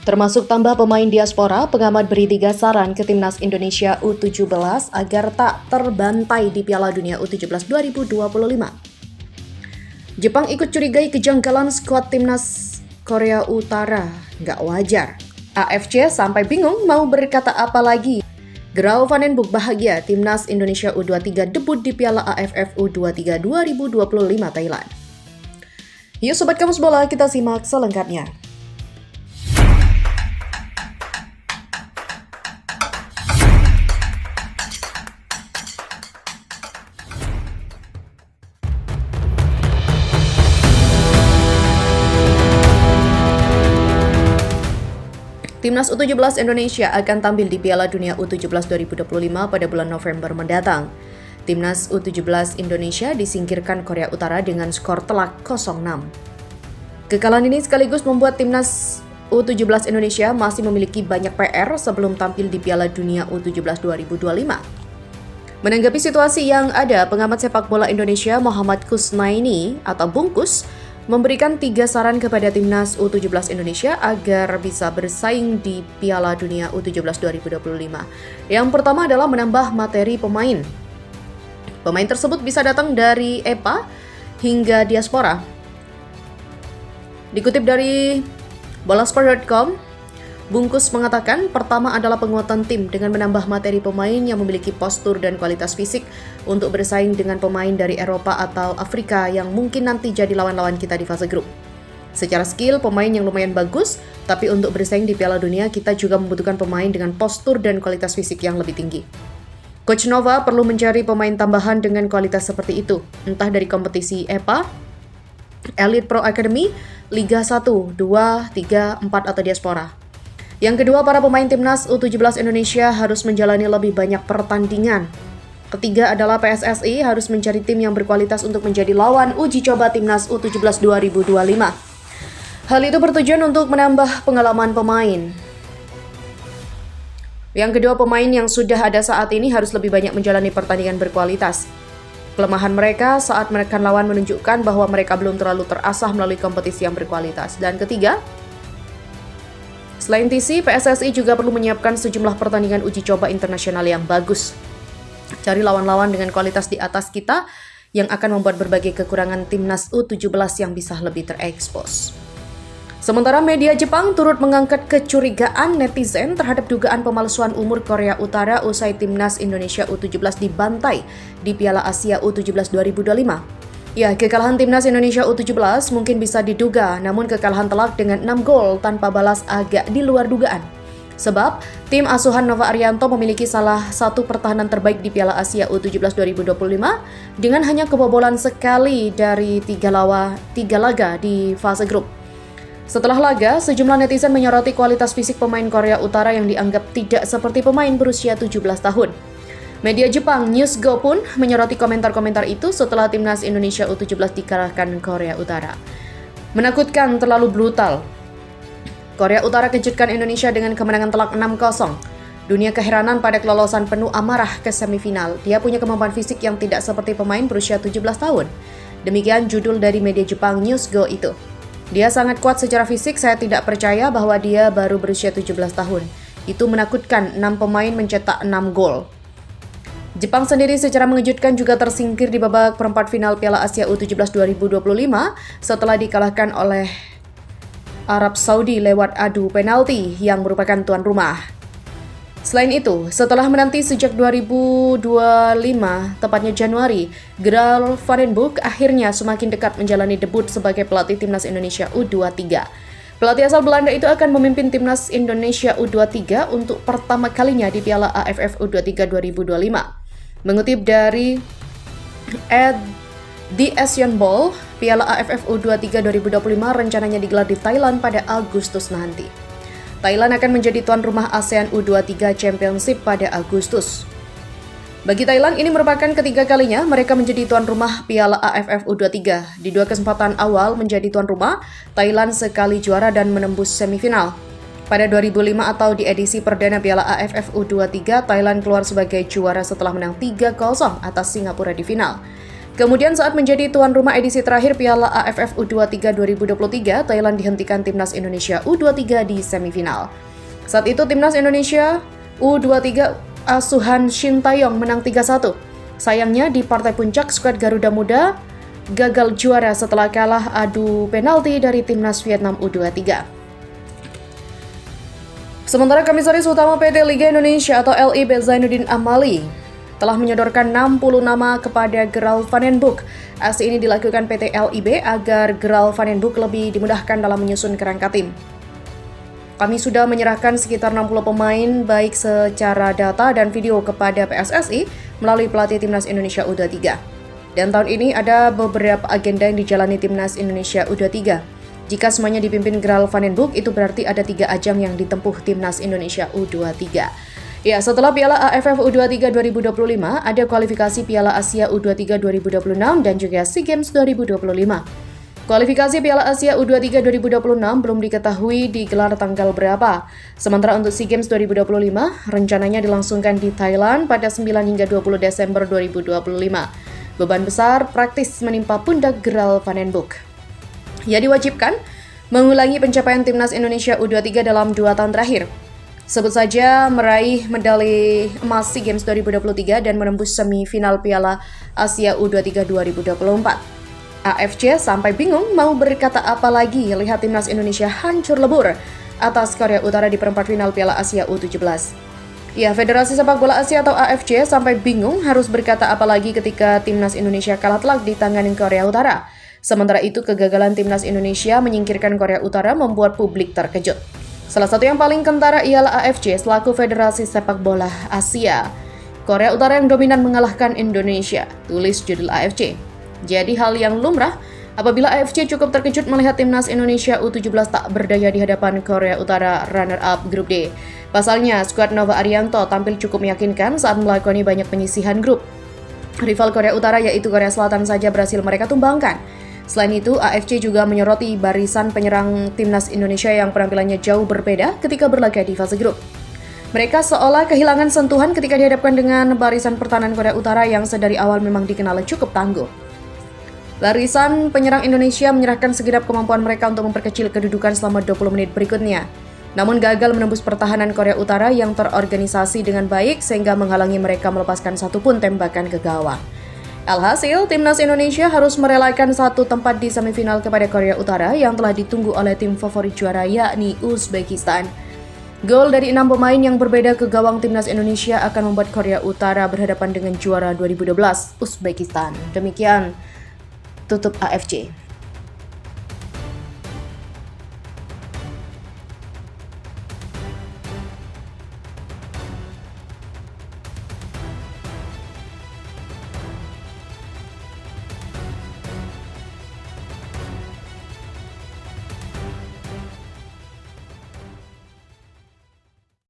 Termasuk tambah pemain diaspora, pengamat beri 3 saran ke Timnas Indonesia U17 agar tak terbantai di Piala Dunia U17 2025. Jepang ikut curigai kejanggalan skuad Timnas Korea Utara. Nggak wajar. AFC sampai bingung mau berkata apa lagi. Grau Vandenboek bahagia Timnas Indonesia U23 debut di Piala AFF U23 2025 Thailand. Yuk Sobat Kamus Bola, kita simak selengkapnya. Timnas U17 Indonesia akan tampil di Piala Dunia U17 2025 pada bulan November mendatang. Timnas U17 Indonesia disingkirkan Korea Utara dengan skor telak 0-6. Kekalahan ini sekaligus membuat Timnas U17 Indonesia masih memiliki banyak PR sebelum tampil di Piala Dunia U17 2025. Menanggapi situasi yang ada, pengamat sepak bola Indonesia Muhammad Kusnaini atau Bungkus memberikan 3 saran kepada Timnas U17 Indonesia agar bisa bersaing di Piala Dunia U17 2025. Yang pertama adalah menambah materi pemain. Pemain tersebut bisa datang dari EPA hingga diaspora. Dikutip dari bolasport.com, Bungkus mengatakan pertama adalah penguatan tim dengan menambah materi pemain yang memiliki postur dan kualitas fisik untuk bersaing dengan pemain dari Eropa atau Afrika yang mungkin nanti jadi lawan-lawan kita di fase grup. Secara skill, pemain yang lumayan bagus, tapi untuk bersaing di Piala Dunia kita juga membutuhkan pemain dengan postur dan kualitas fisik yang lebih tinggi. Coach Nova perlu mencari pemain tambahan dengan kualitas seperti itu, entah dari kompetisi EPA, Elite Pro Academy, Liga 1, 2, 3, 4 atau diaspora. Yang kedua, para pemain Timnas U17 Indonesia harus menjalani lebih banyak pertandingan. Ketiga adalah PSSI harus mencari tim yang berkualitas untuk menjadi lawan uji coba Timnas U17 2025. Hal itu bertujuan untuk menambah pengalaman pemain. Yang kedua, pemain yang sudah ada saat ini harus lebih banyak menjalani pertandingan berkualitas. Kelemahan mereka saat menekan lawan menunjukkan bahwa mereka belum terlalu terasah melalui kompetisi yang berkualitas. Dan ketiga, selain TC, PSSI juga perlu menyiapkan sejumlah pertandingan uji coba internasional yang bagus. Cari lawan-lawan dengan kualitas di atas kita yang akan membuat berbagai kekurangan Timnas U17 yang bisa lebih terekspos. Sementara media Jepang turut mengangkat kecurigaan netizen terhadap dugaan pemalsuan umur Korea Utara usai Timnas Indonesia U17 dibantai di Piala Asia U17 2025. Ya, kekalahan Timnas Indonesia U17 mungkin bisa diduga, namun kekalahan telak dengan 6 gol tanpa balas agak di luar dugaan. Sebab, tim asuhan Nova Arianto memiliki salah satu pertahanan terbaik di Piala Asia U17 2025 dengan hanya kebobolan sekali dari 3 laga di fase grup. Setelah laga, sejumlah netizen menyoroti kualitas fisik pemain Korea Utara yang dianggap tidak seperti pemain berusia 17 tahun. Media Jepang Newsgo pun menyoroti komentar-komentar itu setelah Timnas Indonesia U17 dikalahkan Korea Utara. Menakutkan, terlalu brutal. Korea Utara kejutkan Indonesia dengan kemenangan telak 6-0. Dunia keheranan pada kelolosan penuh amarah ke semifinal. Dia punya kemampuan fisik yang tidak seperti pemain berusia 17 tahun. Demikian judul dari media Jepang Newsgo itu. Dia sangat kuat secara fisik, saya tidak percaya bahwa dia baru berusia 17 tahun. Itu menakutkan, 6 pemain mencetak 6 gol. Jepang sendiri secara mengejutkan juga tersingkir di babak perempat final Piala Asia U17 2025 setelah dikalahkan oleh Arab Saudi lewat adu penalti yang merupakan tuan rumah. Selain itu, setelah menanti sejak 2025, tepatnya Januari, Grau Vandenboek akhirnya semakin dekat menjalani debut sebagai pelatih Timnas Indonesia U23. Pelatih asal Belanda itu akan memimpin Timnas Indonesia U23 untuk pertama kalinya di Piala AFF U23 2025. Mengutip dari The Asian Bowl, Piala AFF U23 2025 rencananya digelar di Thailand pada Agustus nanti. Thailand akan menjadi tuan rumah ASEAN U23 Championship pada Agustus. Bagi Thailand, ini merupakan ketiga kalinya mereka menjadi tuan rumah Piala AFF U23. Di 2 kesempatan awal menjadi tuan rumah, Thailand sekali juara dan menembus semifinal. Pada 2005 atau di edisi perdana Piala AFF U23, Thailand keluar sebagai juara setelah menang 3-0 atas Singapura di final. Kemudian saat menjadi tuan rumah edisi terakhir Piala AFF U23 2023, Thailand dihentikan Timnas Indonesia U23 di semifinal. Saat itu Timnas Indonesia U23 asuhan Shin Taeyong menang 3-1. Sayangnya di partai puncak skuad Garuda Muda gagal juara setelah kalah adu penalti dari Timnas Vietnam U23. Sementara Komisaris Utama PT Liga Indonesia atau LIB Zainuddin Amali telah menyodorkan 60 nama kepada Gerald Van den Boek. Aksi ini dilakukan PT LIB agar Gerald Van den Boek lebih dimudahkan dalam menyusun kerangka tim. Kami sudah menyerahkan sekitar 60 pemain baik secara data dan video kepada PSSI melalui pelatih Timnas Indonesia U23. Dan tahun ini ada beberapa agenda yang dijalani Timnas Indonesia U23. Jika semuanya dipimpin Gerald Van den Boek, itu berarti ada 3 ajang yang ditempuh Timnas Indonesia U23. Ya, setelah Piala AFF U23 2025, ada kualifikasi Piala Asia U23 2026 dan juga SEA Games 2025. Kualifikasi Piala Asia U23 2026 belum diketahui digelar tanggal berapa. Sementara untuk SEA Games 2025, rencananya dilangsungkan di Thailand pada 9 hingga 20 Desember 2025. Beban besar praktis menimpa pundak Gerald Van den Boek. Ia diwajibkan mengulangi pencapaian Timnas Indonesia U23 dalam 2 tahun terakhir. Sebut saja meraih medali emas SEA Games 2023 dan menembus semifinal Piala Asia U23 2024. AFC sampai bingung mau berkata apa lagi lihat Timnas Indonesia hancur lebur atas Korea Utara di perempat final Piala Asia U17. Ya, Federasi Sepak Bola Asia atau AFC sampai bingung harus berkata apa lagi ketika Timnas Indonesia kalah telak di tangan Korea Utara. Sementara itu, kegagalan Timnas Indonesia menyingkirkan Korea Utara membuat publik terkejut. Salah satu yang paling kentara ialah AFC selaku Federasi Sepak Bola Asia. Korea Utara yang dominan mengalahkan Indonesia, tulis judul AFC. Jadi hal yang lumrah apabila AFC cukup terkejut melihat Timnas Indonesia U17 tak berdaya di hadapan Korea Utara runner-up grup D. Pasalnya, skuad Nova Arianto tampil cukup meyakinkan saat melakoni banyak penyisihan grup. Rival Korea Utara yaitu Korea Selatan saja berhasil mereka tumbangkan. Selain itu, AFC juga menyoroti barisan penyerang Timnas Indonesia yang penampilannya jauh berbeda ketika berlaga di fase grup. Mereka seolah kehilangan sentuhan ketika dihadapkan dengan barisan pertahanan Korea Utara yang sedari awal memang dikenal cukup tangguh. Barisan penyerang Indonesia menyerahkan segenap kemampuan mereka untuk memperkecil kedudukan selama 20 menit berikutnya. Namun gagal menembus pertahanan Korea Utara yang terorganisasi dengan baik sehingga menghalangi mereka melepaskan satupun tembakan ke gawang. Alhasil, Timnas Indonesia harus merelakan satu tempat di semifinal kepada Korea Utara yang telah ditunggu oleh tim favorit juara yakni Uzbekistan. Gol dari 6 pemain yang berbeda ke gawang Timnas Indonesia akan membuat Korea Utara berhadapan dengan juara 2012 Uzbekistan. Demikian tutup AFC.